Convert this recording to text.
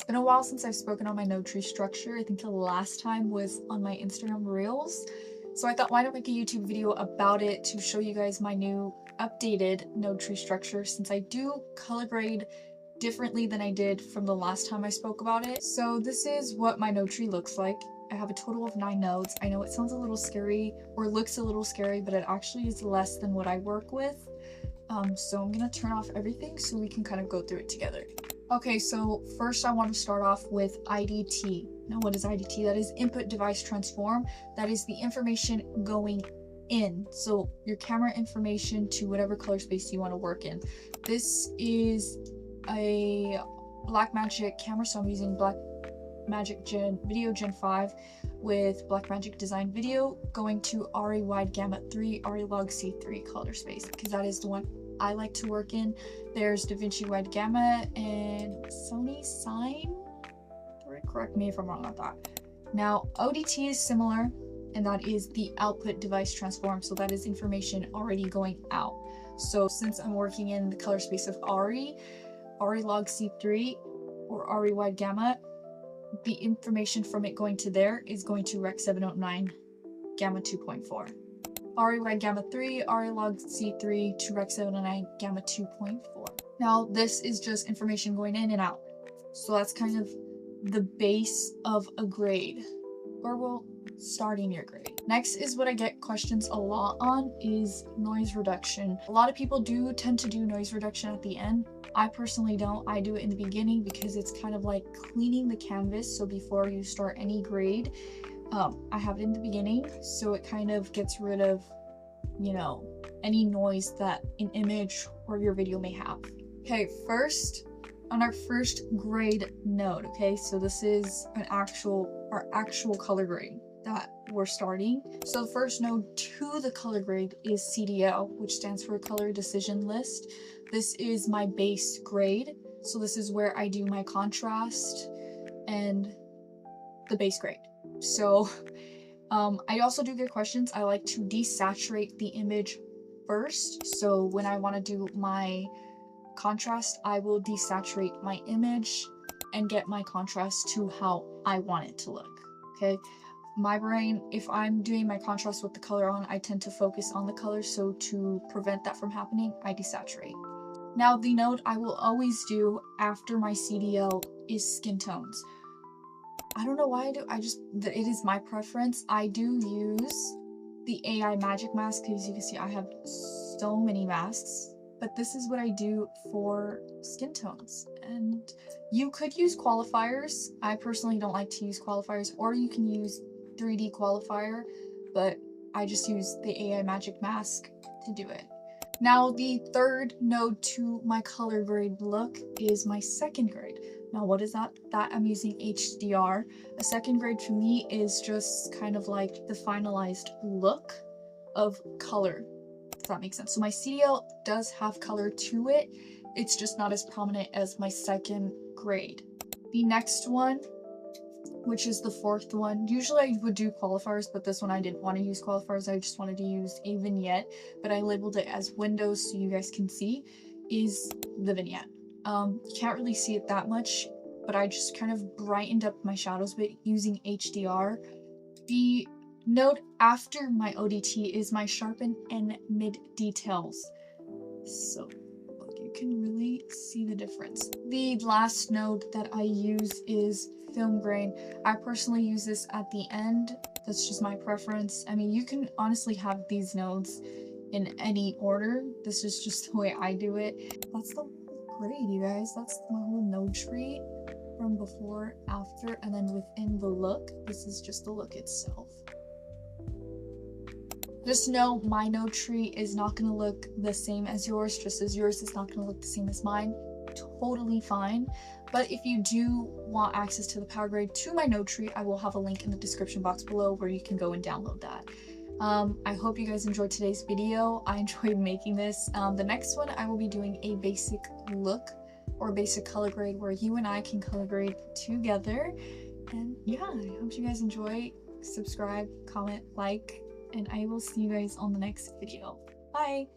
been a while since I've spoken on my node tree structure. I think the last time was on my Instagram Reels. So I thought, why not make a YouTube video about it to show you guys my new updated node tree structure, since I do color grade differently than I did from the last time I spoke about it. So this is what my node tree looks like. I have a total of 9 nodes. I know it sounds a little scary or looks a little scary, but it actually is less than what I work with. So I'm gonna turn off everything so we can kind of go through it together. Okay, so first I want to start off with IDT. Now what is IDT? That is input device transform. That is the information going in. So your camera information to whatever color space you want to work in. This is a Blackmagic camera, so I'm using Blackmagic Video Gen 5 with Blackmagic Design Video going to RE Wide Gamut 3, RE Log C3 color space, because that is the one I like to work in. There's DaVinci Wide Gamut and Sony Sign. Correct me if I'm wrong about that. Now ODT is similar, and that is the output device transform. So that is information already going out. So since I'm working in the color space of RE Log C3 or RE Wide Gamut, the information from it going to there is going to Rec 709 Gamma 2.4. RE Wide Gamma 3, RE Log C3 to Rec 709 Gamma 2.4. Now this is just information going in and out. So that's kind of the base of a grade, or well, starting your grade. Next is what I get questions a lot on is noise reduction. A lot of people do tend to do noise reduction at the end. I personally don't. I do it in the beginning because it's kind of like cleaning the canvas. So before you start any grade, I have it in the beginning, so it kind of gets rid of, you know, any noise that an image or your video may have. Okay, first, on our first grade node, okay, so this is our actual color grade that we're starting. So the first node to the color grade is CDL, which stands for Color Decision List. This is my base grade. So this is where I do my contrast and the base grade. So I also do get questions. I like to desaturate the image first. So when I want to do my contrast, I will desaturate my image and get my contrast to how I want it to look. Okay, my brain, if I'm doing my contrast with the color on, I tend to focus on the color, so to prevent that from happening, I desaturate. Now the node I will always do after my CDL is skin tones. I don't know why I do, it is my preference. I do use the AI magic mask, because you can see I have so many masks, but this is what I do for skin tones. And you could use qualifiers. I personally don't like to use qualifiers, or you can use 3D qualifier, but I just use the AI magic mask to do it. Now the third node to my color grade look is my second grade. Now what is that? That I'm using HDR. A second grade to me is just kind of like the finalized look of color, if that makes sense. So my CDL does have color to it. It's just not as prominent as my second grade. The next one, which is the fourth one, usually I would do qualifiers, but this one I didn't want to use qualifiers. I just wanted to use a vignette, but I labeled it as windows so you guys can see, is the vignette. You can't really see it that much, but I just kind of brightened up my shadows a bit using HDR. The node after my ODT is my sharpen and mid details. So look, you can really see the difference. The last node that I use is film grain. I personally use this at the end. That's just my preference. I mean, you can honestly have these nodes in any order. This is just the way I do it. That's the grade, you guys. That's my whole node tree from before, after, and then within the look. This is just the look itself. Just know my node tree is not going to look the same as yours, just as yours is not going to look the same as mine. Totally fine. But if you do want access to the power grade to my node tree, I will have a link in the description box below where you can go and download that. I hope you guys enjoyed today's video. I enjoyed making this. The next one I will be doing a basic look or basic color grade where you and I can color grade together. And yeah, I hope you guys enjoy. Subscribe, comment, like, and I will see you guys on the next video. Bye!